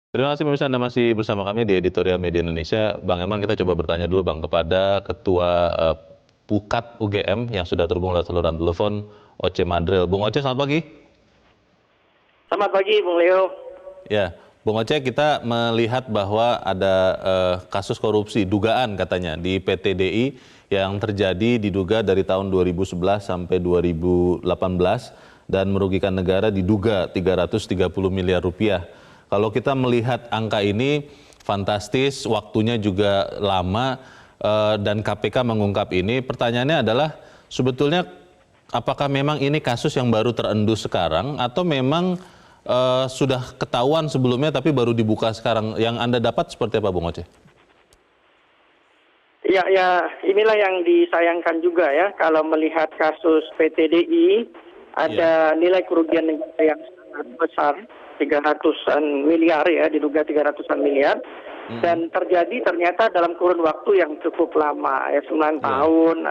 Terima kasih pemirsa Anda masih bersama kami di Editorial Media Indonesia. Bang Eman, kita coba bertanya dulu Bang kepada Ketua Pukat UGM yang sudah terhubung lewat saluran telepon, Oce Madril. Bung Oce, selamat pagi. Selamat pagi, Bung Leo. Ya, Bung Oce, kita melihat bahwa ada kasus korupsi, dugaan katanya di PT DI yang terjadi diduga dari tahun 2011 sampai 2018 dan merugikan negara diduga 330 miliar rupiah. Kalau kita melihat angka ini fantastis, waktunya juga lama dan KPK mengungkap ini. Pertanyaannya adalah sebetulnya apakah memang ini kasus yang baru terendus sekarang atau memang sudah ketahuan sebelumnya tapi baru dibuka sekarang? Yang Anda dapat seperti apa, Bung Oce? Ya, inilah yang disayangkan juga ya, kalau melihat kasus PT DI, ada nilai kerugian negara yang sangat besar, 300-an miliar ya, diduga 300-an miliar, dan terjadi ternyata dalam kurun waktu yang cukup lama, ya 9 tahun,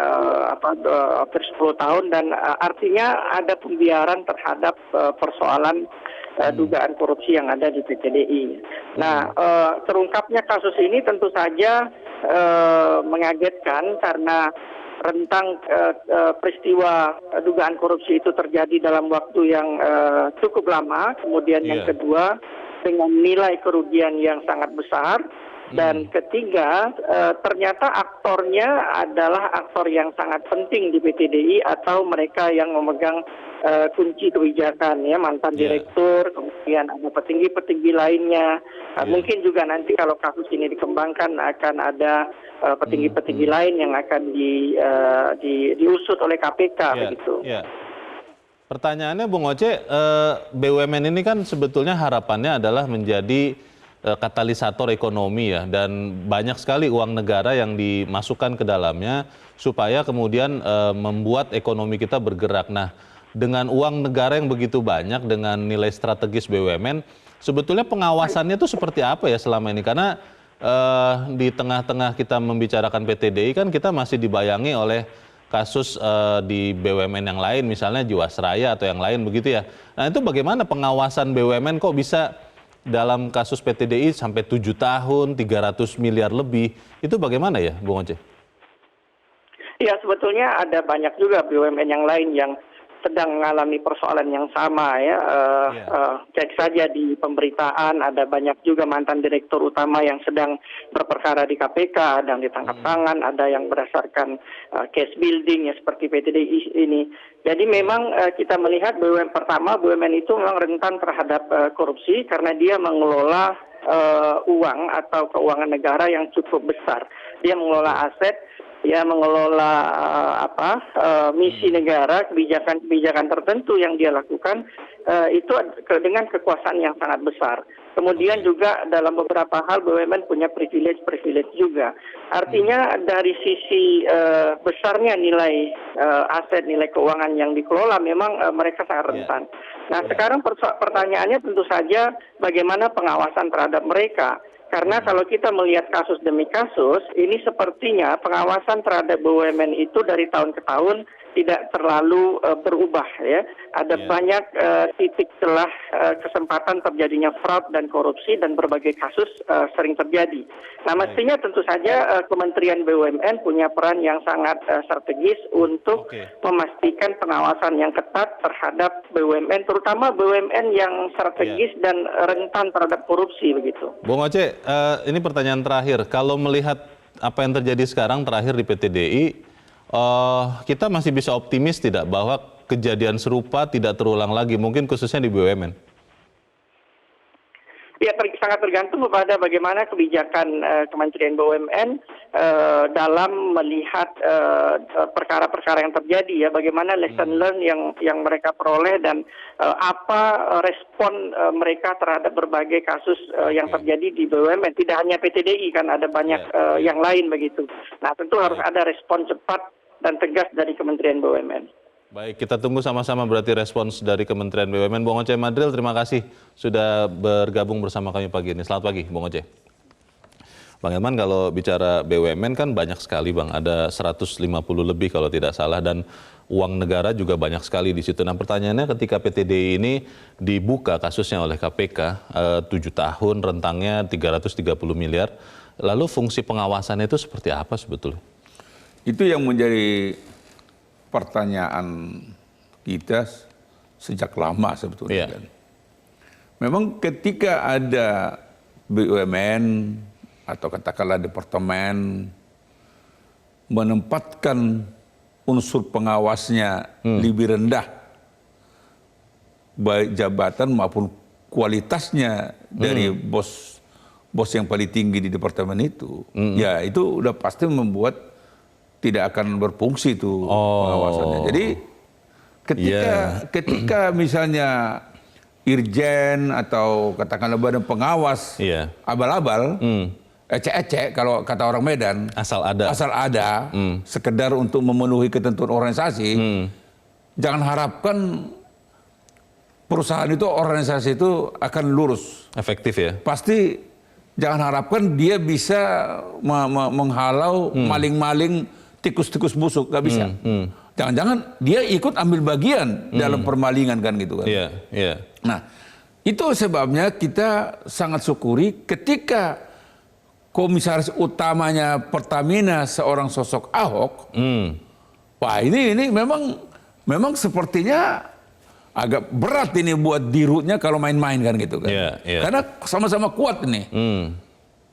hampir 10 tahun, dan artinya ada pembiaran terhadap persoalan dugaan korupsi yang ada di PT DI. Nah, terungkapnya kasus ini tentu saja mengagetkan karena rentang peristiwa dugaan korupsi itu terjadi dalam waktu yang cukup lama. Kemudian yang kedua dengan nilai kerugian yang sangat besar. Dan ketiga, ternyata aktornya adalah aktor yang sangat penting di PT DI atau mereka yang memegang kunci kebijakan, ya, mantan direktur, kemudian ada petinggi-petinggi lainnya. Mungkin juga nanti kalau kasus ini dikembangkan akan ada petinggi-petinggi lain yang akan diusut oleh KPK begitu. Pertanyaannya, Bung Oce, BUMN ini kan sebetulnya harapannya adalah menjadi katalisator ekonomi ya, dan banyak sekali uang negara yang dimasukkan ke dalamnya supaya kemudian membuat ekonomi kita bergerak. Nah, dengan uang negara yang begitu banyak, dengan nilai strategis BUMN, sebetulnya pengawasannya itu seperti apa ya selama ini? Karena di tengah-tengah kita membicarakan PT DI kan kita masih dibayangi oleh kasus di BUMN yang lain, misalnya Jiwasraya atau yang lain begitu ya. Nah, itu bagaimana pengawasan BUMN kok bisa dalam kasus PT DI sampai 7 tahun, 300 miliar lebih, itu bagaimana ya, Bung Oce? Ya, sebetulnya ada banyak juga BUMN yang lain yang sedang mengalami persoalan yang sama ya. Cek saja di pemberitaan, ada banyak juga mantan direktur utama yang sedang berperkara di KPK dan ditangkap tangan, ada yang berdasarkan case building ya seperti PT DI ini. Jadi memang kita melihat BUMN itu memang rentan terhadap korupsi karena dia mengelola uang atau keuangan negara yang cukup besar. Dia mengelola aset, dia mengelola misi negara, kebijakan-kebijakan tertentu yang dia lakukan itu dengan kekuasaan yang sangat besar. Kemudian juga dalam beberapa hal BUMN punya privilege juga. Artinya dari sisi besarnya nilai aset, nilai keuangan yang dikelola memang mereka sangat rentan. Nah, sekarang pertanyaannya tentu saja bagaimana pengawasan terhadap mereka. Karena kalau kita melihat kasus demi kasus, ini sepertinya pengawasan terhadap BUMN itu dari tahun ke tahun tidak terlalu berubah ya. Ada banyak titik celah kesempatan terjadinya fraud dan korupsi dan berbagai kasus sering terjadi. Nah, mestinya tentu saja Kementerian BUMN punya peran yang sangat strategis untuk memastikan pengawasan yang ketat terhadap BUMN, terutama BUMN yang strategis dan rentan terhadap korupsi begitu. Bung Oce, ini pertanyaan terakhir. Kalau melihat apa yang terjadi sekarang terakhir di PT DI, kita masih bisa optimis tidak bahwa kejadian serupa tidak terulang lagi, mungkin khususnya di BUMN? Ya, sangat tergantung kepada bagaimana kebijakan Kementerian BUMN dalam melihat perkara-perkara yang terjadi ya, bagaimana lesson learn yang mereka peroleh dan apa respon mereka terhadap berbagai kasus yang terjadi di BUMN. Tidak hanya PT DI, kan ada banyak yang lain begitu. Nah, tentu harus ada respon cepat dan tegas dari Kementerian BUMN. Baik, kita tunggu sama-sama berarti respons dari Kementerian BUMN. Bung Oce Madril, terima kasih sudah bergabung bersama kami pagi ini. Selamat pagi, Bung Oce. Bang Elman, kalau bicara BUMN kan banyak sekali Bang, ada 150 lebih kalau tidak salah, dan uang negara juga banyak sekali di situ. Nah pertanyaannya, ketika PTDI ini dibuka kasusnya oleh KPK, 7 tahun rentangnya 330 miliar, lalu fungsi pengawasannya itu seperti apa sebetulnya? Itu yang menjadi pertanyaan kita sejak lama sebetulnya. Kan. Memang ketika ada BUMN atau katakanlah departemen menempatkan unsur pengawasnya lebih rendah, baik jabatan maupun kualitasnya dari bos yang paling tinggi di departemen itu, ya itu udah pasti membuat tidak akan berfungsi itu pengawasannya. Jadi ketika misalnya irjen atau katakanlah badan pengawas abal-abal, ecek-ecek kalau kata orang Medan, asal ada, sekedar untuk memenuhi ketentuan organisasi, jangan harapkan perusahaan itu, organisasi itu akan lurus. Efektif ya? Pasti jangan harapkan dia bisa menghalau maling-maling, tikus-tikus busuk, gak bisa. Jangan-jangan dia ikut ambil bagian dalam permalingan kan gitu kan. Nah, itu sebabnya kita sangat syukuri ketika komisaris utamanya Pertamina seorang sosok Ahok. Wah, ini memang sepertinya agak berat ini buat dirutnya kalau main-main kan gitu kan. Karena sama-sama kuat ini.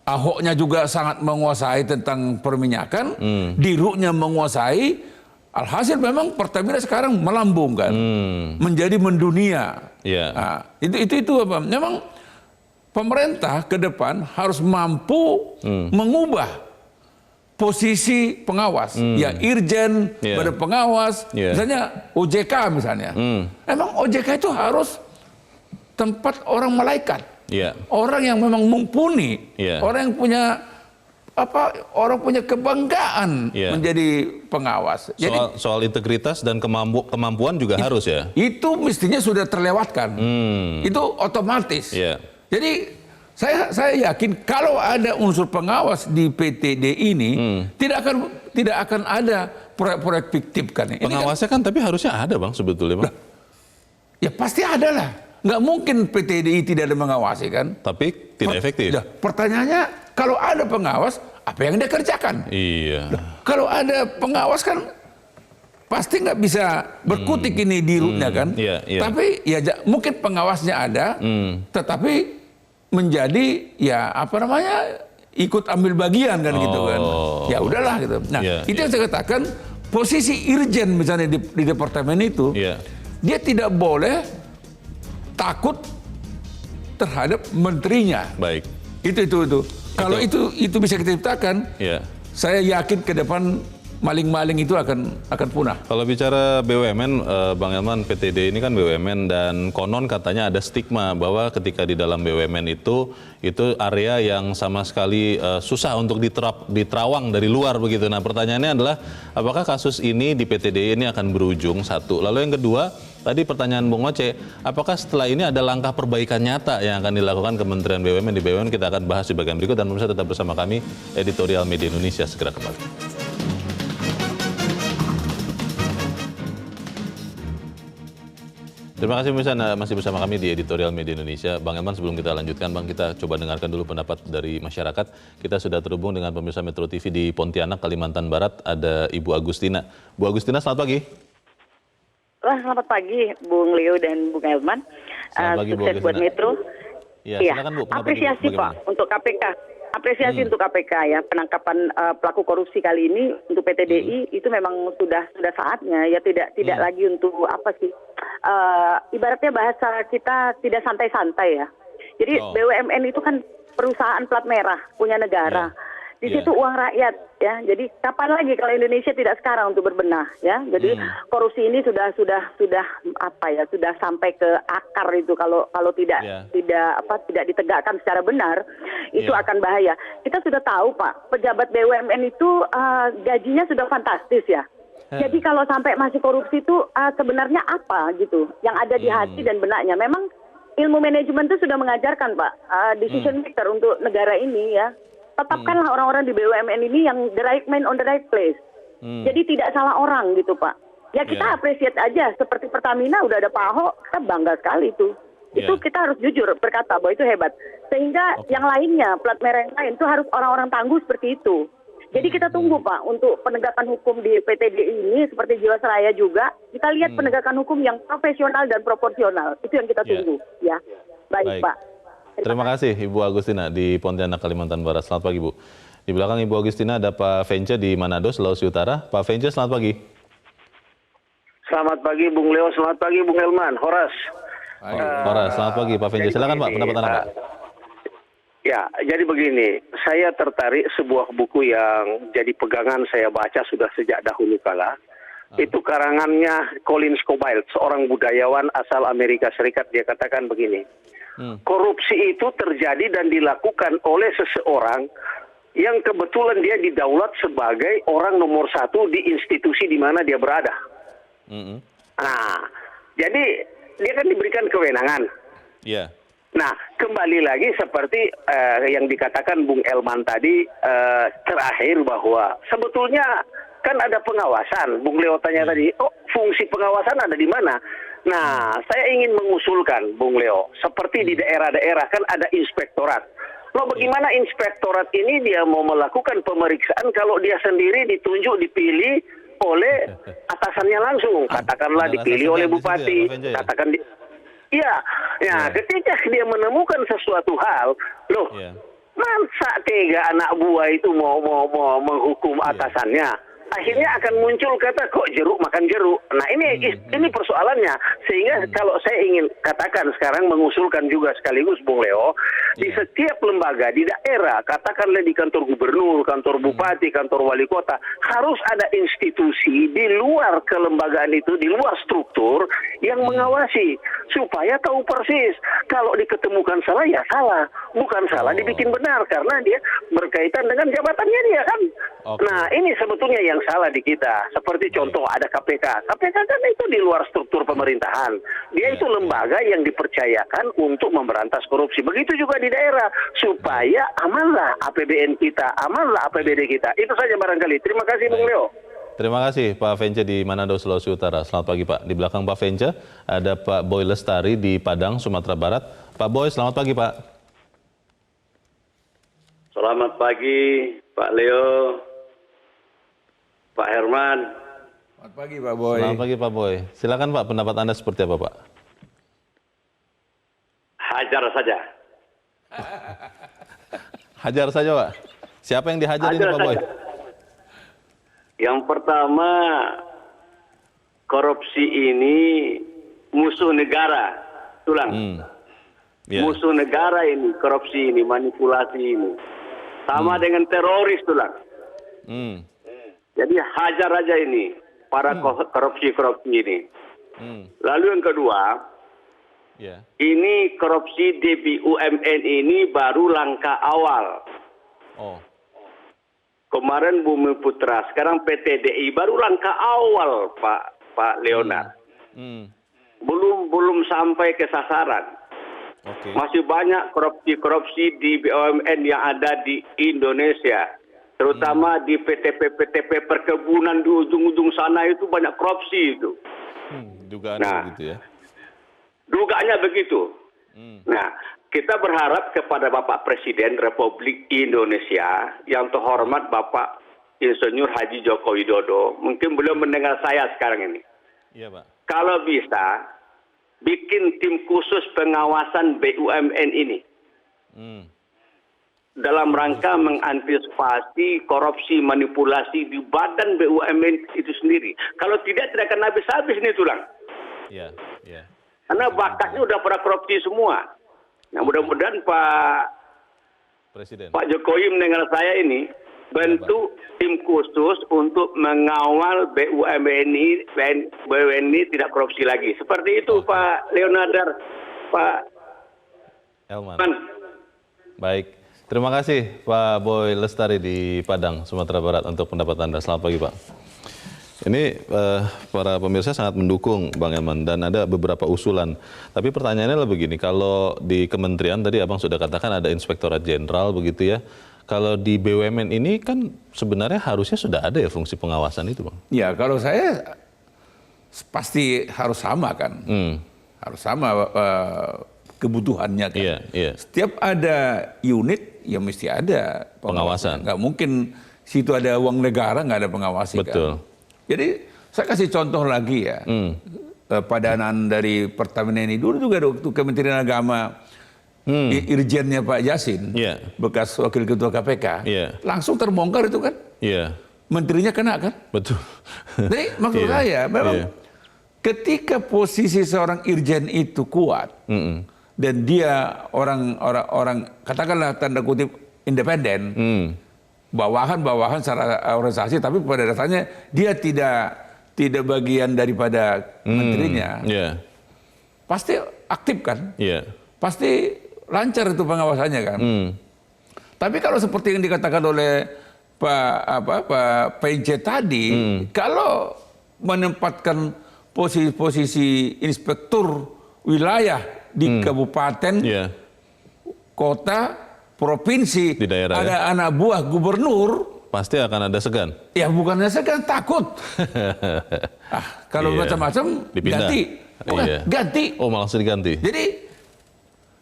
Ahoknya juga sangat menguasai tentang perminyakan, dirutnya menguasai. Alhasil memang Pertamina sekarang melambung kan, menjadi mendunia. Nah, itu apa? Memang pemerintah ke depan harus mampu mengubah posisi pengawas, ya irjen, badan pengawas, misalnya OJK misalnya. Memang OJK itu harus tempat orang malaikat, orang yang memang mumpuni, orang yang punya orang punya kebanggaan menjadi pengawas. Jadi soal integritas dan kemampuan juga harus ya. Itu mestinya sudah terlewatkan. Itu otomatis. Jadi saya yakin kalau ada unsur pengawas di PTD ini tidak akan ada proyek-proyek fiktif kan. Pengawasnya kan tapi harusnya ada Bang sebetulnya Bang. Ya pasti ada lah. Nggak mungkin PTDI tidak ada mengawasi kan. Tapi tidak efektif. Pertanyaannya, kalau ada pengawas, apa yang dia kerjakan? Kalau ada pengawas kan pasti nggak bisa berkutik ini dirutnya kan. Tapi ya mungkin pengawasnya ada, tetapi menjadi ikut ambil bagian kan gitu kan. Ya udahlah gitu. Nah itu yang saya katakan, posisi irjen misalnya di departemen itu, dia tidak boleh takut terhadap menterinya. Baik. Itu. Kalau itu bisa kita ciptakan, saya yakin ke depan maling-maling itu akan punah. Kalau bicara BUMN, Bang Elman, PTD ini kan BUMN dan konon katanya ada stigma bahwa ketika di dalam BUMN itu area yang sama sekali susah untuk diterawang dari luar begitu. Nah pertanyaannya adalah apakah kasus ini di PTD ini akan berujung? Satu. Lalu yang kedua, tadi pertanyaan Bung Oce, apakah setelah ini ada langkah perbaikan nyata yang akan dilakukan Kementerian BUMN di BUMN? Kita akan bahas di bagian berikut dan pemirsa tetap bersama kami, Editorial Media Indonesia segera kembali. Terima kasih pemirsa, masih bersama kami di Editorial Media Indonesia. Bang Elman, sebelum kita lanjutkan Bang, kita coba dengarkan dulu pendapat dari masyarakat. Kita sudah terhubung dengan pemirsa Metro TV di Pontianak, Kalimantan Barat, ada Ibu Agustina. Bu Agustina, selamat pagi. Selamat pagi Bung Leo dan Bung Elman. Selamat pagi, sukses buat Metro. Ya, silakan Bu. Apresiasi Pak untuk KPK. Apresiasi untuk KPK ya, penangkapan pelaku korupsi kali ini untuk PTDI itu memang sudah saatnya ya, tidak lagi untuk apa sih, ibaratnya bahasa kita tidak santai-santai ya. Jadi BUMN itu kan perusahaan plat merah punya negara. Di situ uang rakyat ya. Jadi kapan lagi kalau Indonesia tidak sekarang untuk berbenah ya. Jadi korupsi ini sudah sampai ke akar itu, kalau tidak ditegakkan secara benar itu akan bahaya. Kita sudah tahu Pak, pejabat BUMN itu gajinya sudah fantastis ya. Jadi kalau sampai masih korupsi itu sebenarnya apa gitu yang ada di hati dan benaknya. Memang ilmu manajemen itu sudah mengajarkan Pak, decision maker untuk negara ini ya. Tetapkanlah orang-orang di BUMN ini yang the right man on the right place. Jadi tidak salah orang gitu Pak. Ya kita appreciate aja, seperti Pertamina udah ada Pak Ahok, kita bangga sekali tuh. Itu kita harus jujur berkata bahwa itu hebat. Sehingga yang lainnya, plat merah yang lain itu harus orang-orang tangguh seperti itu. Jadi kita tunggu Pak untuk penegakan hukum di PTDI ini seperti Jiwasraya juga. Kita lihat penegakan hukum yang profesional dan proporsional. Itu yang kita tunggu. Ya, baik Pak. Terima kasih Ibu Agustina di Pontianak, Kalimantan Barat. Selamat pagi Bu. Di belakang Ibu Agustina ada Pak Vence di Manado, Sulawesi Utara. Pak Vence, selamat pagi. Selamat pagi Bung Leo, selamat pagi Bung Elman, Horas. Horas, selamat pagi Pak Vence. Silakan Pak, pendapat Anda Pak. Ya, jadi begini, saya tertarik sebuah buku yang jadi pegangan saya baca sudah sejak dahulu kala. Itu karangannya Colin Scofield, seorang budayawan asal Amerika Serikat. Dia katakan begini, korupsi itu terjadi dan dilakukan oleh seseorang yang kebetulan dia didaulat sebagai orang nomor satu di institusi di mana dia berada. Nah, jadi dia kan diberikan kewenangan. Iya. Nah, kembali lagi seperti yang dikatakan Bung Elman tadi terakhir bahwa sebetulnya kan ada pengawasan. Bung Leo tanya tadi, fungsi pengawasan ada di mana? Nah, saya ingin mengusulkan, Bung Leo, seperti di daerah-daerah kan ada inspektorat. Loh, bagaimana inspektorat ini dia mau melakukan pemeriksaan kalau dia sendiri ditunjuk, dipilih oleh atasannya langsung? Katakanlah dipilih oleh bupati, katakan iya, ya ketika dia menemukan sesuatu hal, loh, masa tega anak buah itu mau menghukum atasannya? Akhirnya akan muncul kata kok jeruk makan jeruk. Nah ini persoalannya. Sehingga kalau saya ingin katakan sekarang mengusulkan juga sekaligus Bung Leo, di setiap lembaga di daerah, katakanlah di kantor gubernur, kantor bupati, kantor wali kota, harus ada institusi di luar kelembagaan itu, di luar struktur yang mengawasi supaya tahu persis kalau diketemukan salah ya salah, bukan salah dibikin benar karena dia berkaitan dengan jabatannya dia kan. Nah ini sebetulnya yang salah di kita. Seperti contoh ada KPK. KPK kan itu di luar struktur pemerintahan. Dia itu lembaga yang dipercayakan untuk memberantas korupsi. Begitu juga di daerah. Supaya amanlah APBN kita, amanlah APBD kita. Itu saja barangkali. Terima kasih Bung Leo. Terima kasih Pak Vence di Manado, Sulawesi Utara. Selamat pagi Pak. Di belakang Pak Vence ada Pak Boy Lestari di Padang, Sumatera Barat. Pak Boy, selamat pagi Pak. Selamat pagi Pak Leo, Pak Herman. Selamat pagi Pak Boy. Selamat pagi Pak Boy. Silakan Pak, pendapat Anda seperti apa Pak? Hajar saja. Hajar saja Pak. Siapa yang dihajar ini Pak Boy? Yang pertama, korupsi ini musuh negara. Tulang. Musuh negara ini, korupsi ini, manipulasi ini. Sama dengan teroris tulang. Jadi hajar aja ini para korupsi ini. Lalu yang kedua, ini korupsi di BUMN ini baru langkah awal. Kemarin Bumi Putra, sekarang PTDI baru langkah awal Pak Leonard. Belum sampai ke sasaran. Masih banyak korupsi di BUMN yang ada di Indonesia. Terutama di PTP perkebunan di ujung-ujung sana itu banyak korupsi itu. Dugaannya begitu ya? Dugaannya begitu. Nah, kita berharap kepada Bapak Presiden Republik Indonesia yang terhormat Bapak Insinyur Haji Joko Widodo. Mungkin beliau mendengar saya sekarang ini. Iya Pak. Kalau bisa, bikin tim khusus pengawasan BUMN ini. Dalam rangka mengantisipasi korupsi manipulasi di badan BUMN itu sendiri. Kalau tidak akan habis-habis nih tulang. Iya. Karena bakatnya udah pada korupsi semua. Nah mudah-mudahan Pak Jokowi mendengar saya ini, bentuk tim khusus untuk mengawal BUMN ini tidak korupsi lagi. Seperti itu Pak Leonard, Pak Elman. Baik. Terima kasih Pak Boy Lestari di Padang, Sumatera Barat untuk pendapat Anda. Selamat pagi Pak. Ini para pemirsa sangat mendukung Bang Elman dan ada beberapa usulan. Tapi pertanyaannya adalah begini, kalau di kementerian tadi Abang sudah katakan ada Inspektorat Jenderal begitu ya. kalau di BUMN ini kan sebenarnya harusnya sudah ada ya fungsi pengawasan itu, Bang? Ya kalau saya pasti harus sama kan, harus sama kebutuhannya kan. Iya, iya. Setiap ada unit ya mesti ada Pengawasan. Nggak mungkin situ ada uang negara nggak ada pengawasi. Betul. Kan. Jadi saya kasih contoh lagi ya, padanan dari Pertamina ini dulu juga ada waktu Kementerian Agama. Irjennya Pak Yasin, bekas wakil ketua KPK, langsung terbongkar itu kan, menterinya kena kan, betul. Jadi maksud saya memang ketika posisi seorang irjen itu kuat dan dia orang katakanlah tanda kutip independen, bawahan secara organisasi, tapi pada dasarnya dia tidak bagian daripada menterinya, pasti aktif kan, pasti lancar itu pengawasannya kan. Tapi kalau seperti yang dikatakan oleh Pak PJ tadi, kalau menempatkan posisi inspektur wilayah di kabupaten, kota, provinsi, di daerah, ada anak buah gubernur, pasti akan ada segan. Ya bukannya segan, takut. Kalau macam-macam ganti, ganti. Oh, malah langsung diganti. Jadi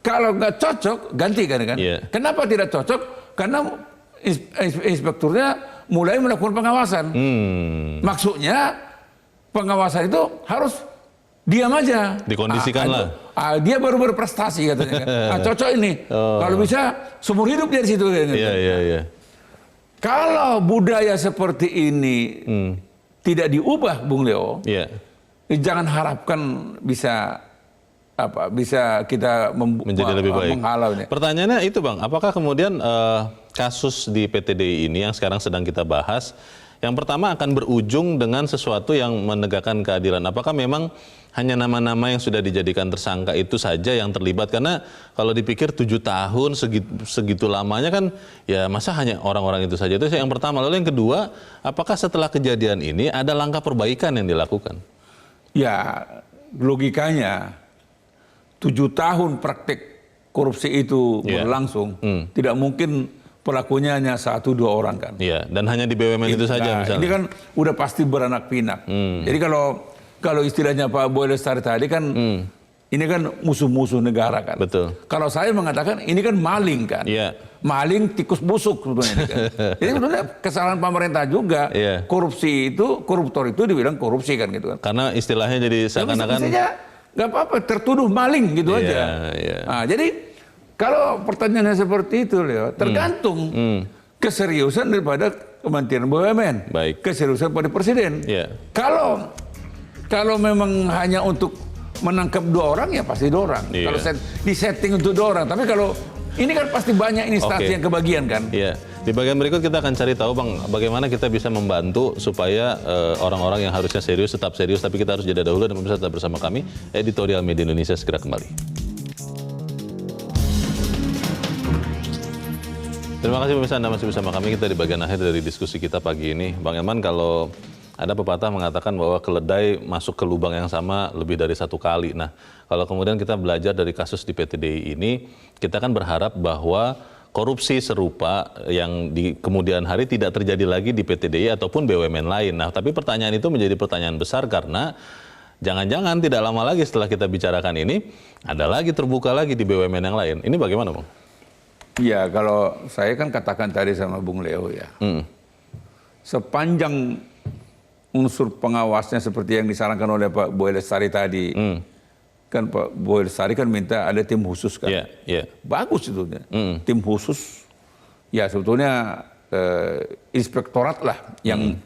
kalau nggak cocok, ganti kan? Kenapa tidak cocok? Karena inspekturnya mulai melakukan pengawasan. Maksudnya pengawasan itu harus diam aja. Dikondisikan lah. Dia baru berprestasi katanya kan. Cocok ini. Kalau bisa seumur hidup dia di situ. Kalau budaya seperti ini tidak diubah, Bung Leo, jangan harapkan bisa kita menjadi lebih baik. Menghalau ini. Pertanyaannya itu, Bang, apakah kemudian kasus di PTDI ini yang sekarang sedang kita bahas, yang pertama akan berujung dengan sesuatu yang menegakkan keadilan? Apakah memang hanya nama-nama yang sudah dijadikan tersangka itu saja yang terlibat? Karena kalau dipikir 7 tahun segitu lamanya kan, ya masa hanya orang-orang itu saja? Itu yang pertama. Lalu yang kedua, apakah setelah kejadian ini ada langkah perbaikan yang dilakukan? Ya, logikanya 7 tahun praktek korupsi itu berlangsung, tidak mungkin pelakunya hanya 1-2 orang kan. Iya, dan hanya di BUMN itu saja misalnya. Ini kan udah pasti beranak pinak. Jadi kalau istilahnya Pak Boy Lestari tadi kan, ini kan musuh-musuh negara kan. Betul. Kalau saya mengatakan ini kan maling kan. Maling tikus busuk sebetulnya ini kan. Jadi sebetulnya kesalahan pemerintah juga. Korupsi itu, koruptor itu dibilang korupsi kan gitu kan. Karena istilahnya jadi seakan-akan nggak apa-apa, tertuduh maling gitu aja. Nah, jadi kalau pertanyaannya seperti itu, Leo, tergantung keseriusan daripada Kementerian BUMN, keseriusan pada Presiden. Kalau memang hanya untuk menangkap 2 orang, ya pasti 2 orang. Kalau disetting untuk 2 orang, tapi kalau ini kan pasti banyak instansi yang kebagian kan. Di bagian berikut kita akan cari tahu, Bang, bagaimana kita bisa membantu supaya orang-orang yang harusnya serius tetap serius, tapi kita harus jeda dahulu dan pemirsa tetap bersama kami. Editorial Media Indonesia segera kembali. Terima kasih pemirsa, Anda masih bersama kami. Kita di bagian akhir dari diskusi kita pagi ini. Bang Eman, kalau ada pepatah mengatakan bahwa keledai masuk ke lubang yang sama lebih dari 1 kali. Nah, kalau kemudian kita belajar dari kasus di PTDI ini, kita kan berharap bahwa korupsi serupa yang di kemudian hari tidak terjadi lagi di PTDI ataupun BUMN lain. Nah, tapi pertanyaan itu menjadi pertanyaan besar karena jangan-jangan tidak lama lagi setelah kita bicarakan ini, ada lagi terbuka lagi di BUMN yang lain. Ini bagaimana, Bang? Ya, kalau saya kan katakan tadi sama Bung Leo ya, sepanjang unsur pengawasnya seperti yang disarankan oleh Pak Boy Lestari tadi, kan Pak Boy Lestari kan minta ada tim khusus kan, bagus itu, tim khusus, ya sebetulnya inspektorat lah yang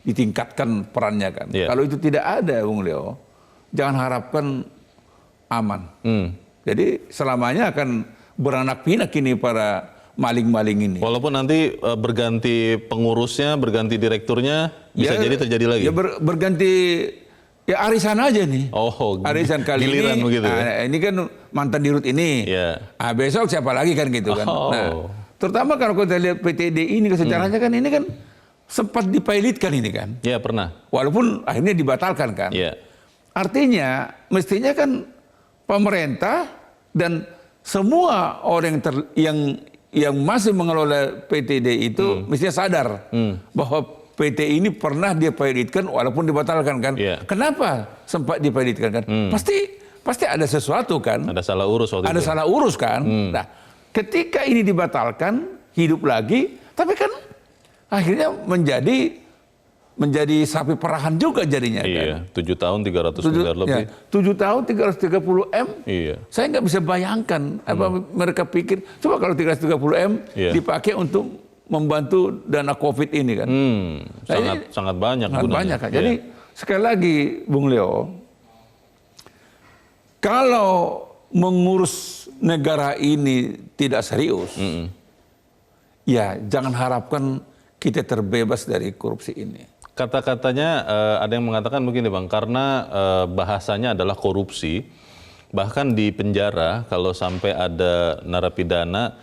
ditingkatkan perannya kan. Kalau itu tidak ada, Bung Leo, jangan harapkan aman. Jadi selamanya akan beranak pinak ini para maling-maling ini. Walaupun nanti berganti pengurusnya, berganti direkturnya, bisa jadi terjadi lagi. Ya berganti, ya arisan aja nih. Arisan kali giliran ini. Begitu, ini kan mantan dirut ini. Besok siapa lagi kan gitu kan. Nah, terutama kalau kita lihat PTDI ini sejarahnya kan ini kan sempat dipilotkan ini kan. Iya, pernah. Walaupun akhirnya dibatalkan kan. Artinya mestinya kan pemerintah dan semua orang yang yang masih mengelola PTDI itu mestinya sadar bahwa PT ini pernah dipilotkan walaupun dibatalkan kan. Kenapa sempat dipilotkan kan? Pasti ada sesuatu kan. Ada salah urus waktu ada itu. salah urus kan. Nah, ketika ini dibatalkan, hidup lagi, tapi kan akhirnya menjadi sapi perahan juga jadinya kan. 7 tahun 300 miliar lebih. 7 tahun 330 M. Iya. Saya nggak bisa bayangkan apa mereka pikir. Coba kalau 330 M dipakai untuk membantu dana COVID ini kan. Sangat banyak. Sangat banyak kan. Jadi sekali lagi, Bung Leo, kalau mengurus negara ini tidak serius, ya jangan harapkan kita terbebas dari korupsi ini. Kata-katanya ada yang mengatakan begini Bang, karena bahasanya adalah korupsi, bahkan di penjara kalau sampai ada narapidana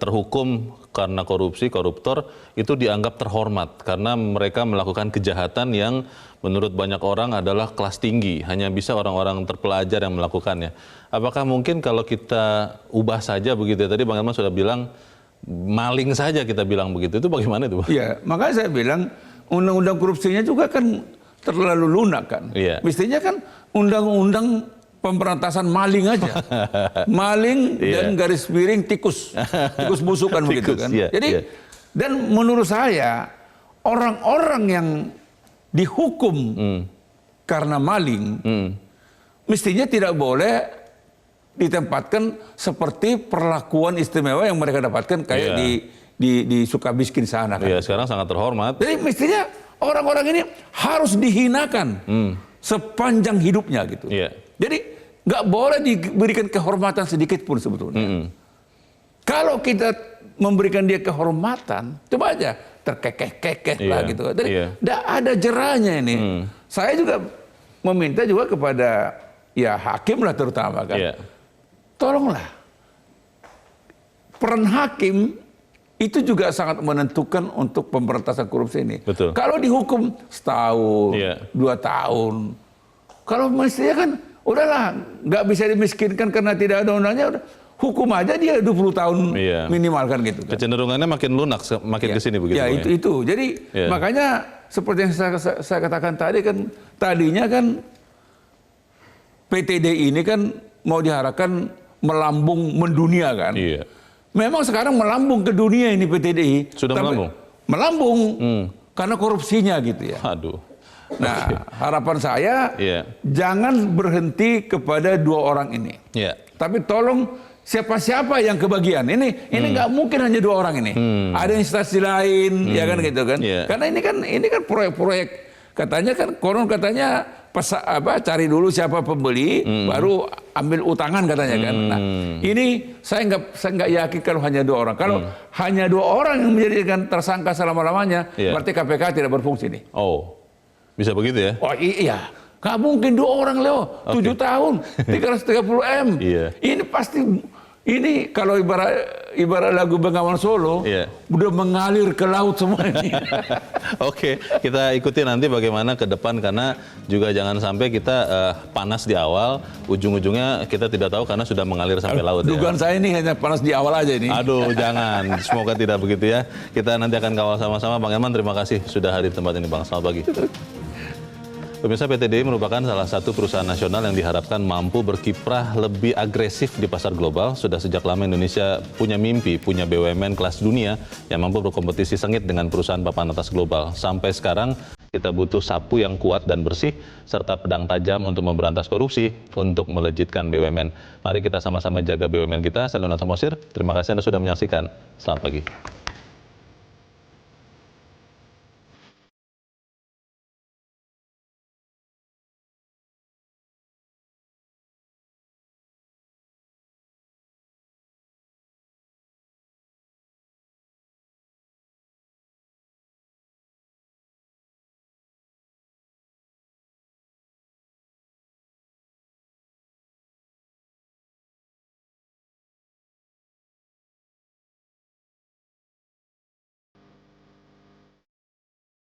terhukum karena korupsi, koruptor, itu dianggap terhormat karena mereka melakukan kejahatan yang menurut banyak orang adalah kelas tinggi, hanya bisa orang-orang terpelajar yang melakukannya. Apakah mungkin kalau kita ubah saja begitu ya, tadi Bang Elman sudah bilang maling saja kita bilang begitu, itu bagaimana itu Bang? Iya, makanya saya bilang undang-undang korupsinya juga kan terlalu lunak kan. Mestinya kan undang-undang pemberantasan maling aja. Maling dan garis miring tikus busuk kan begitu kan. Jadi dan menurut saya orang-orang yang dihukum karena maling mestinya tidak boleh ditempatkan seperti perlakuan istimewa yang mereka dapatkan kayak di Sukamiskin sana kan. Iya, sekarang sangat terhormat. Jadi mestinya orang-orang ini harus dihinakan sepanjang hidupnya gitu. Jadi nggak boleh diberikan kehormatan sedikit pun sebetulnya. Kalau kita memberikan dia kehormatan, coba aja terkekeh-kekeh lah gitu. Jadi nggak ada jerahnya ini. Saya juga meminta juga kepada hakim lah terutama kan. Tolonglah peran hakim itu juga sangat menentukan untuk pemberantasan korupsi ini. Kalau dihukum setahun, 2 tahun, kalau mestinya kan udahlah, nggak bisa dimiskinkan karena tidak ada undangnya, udah hukum aja dia 20 tahun minimal kan gitu. Kan. Kecenderungannya makin lunak, makin kesini begitu. Ya itu. Jadi makanya seperti yang saya katakan tadi kan, tadinya kan PTDI ini kan mau diharapkan melambung mendunia kan. Memang sekarang melambung ke dunia ini PTDI. Sudah melambung? Melambung karena korupsinya gitu ya. Aduh. Nah, harapan saya jangan berhenti kepada 2 orang ini. Tapi tolong siapa-siapa yang kebagian. Ini nggak mungkin hanya 2 orang ini. Ada instansi lain, ya kan gitu kan. Karena ini kan proyek-proyek. Katanya kan konon katanya cari dulu siapa pembeli, baru ambil utangan katanya kan. Nah, ini saya nggak yakin kalau hanya 2 orang. Kalau hanya 2 orang yang menjadikan tersangka selama-lamanya, berarti KPK tidak berfungsi nih. Oh. Bisa begitu ya? Oh iya, nggak mungkin 2 orang Leo, 7 tahun, 330 M. Ini pasti, ini kalau ibarat lagu Bengawan Solo, udah mengalir ke laut semua ini. Oke, kita ikuti nanti bagaimana ke depan karena juga jangan sampai kita panas di awal, ujung-ujungnya kita tidak tahu karena sudah mengalir sampai laut. Dugaan saya ini hanya panas di awal aja ini. Aduh, jangan. Semoga tidak begitu ya. Kita nanti akan kawal sama-sama. Bang Elman, terima kasih sudah hadir di tempat ini, Bang. Selamat pagi. Pemirsa, PTDI merupakan salah satu perusahaan nasional yang diharapkan mampu berkiprah lebih agresif di pasar global. Sudah sejak lama Indonesia punya mimpi, punya BUMN kelas dunia yang mampu berkompetisi sengit dengan perusahaan papan atas global. Sampai sekarang kita butuh sapu yang kuat dan bersih, serta pedang tajam untuk memberantas korupsi, untuk melejitkan BUMN. Mari kita sama-sama jaga BUMN kita. Saya Leonard Samosir, terima kasih Anda sudah menyaksikan. Selamat pagi.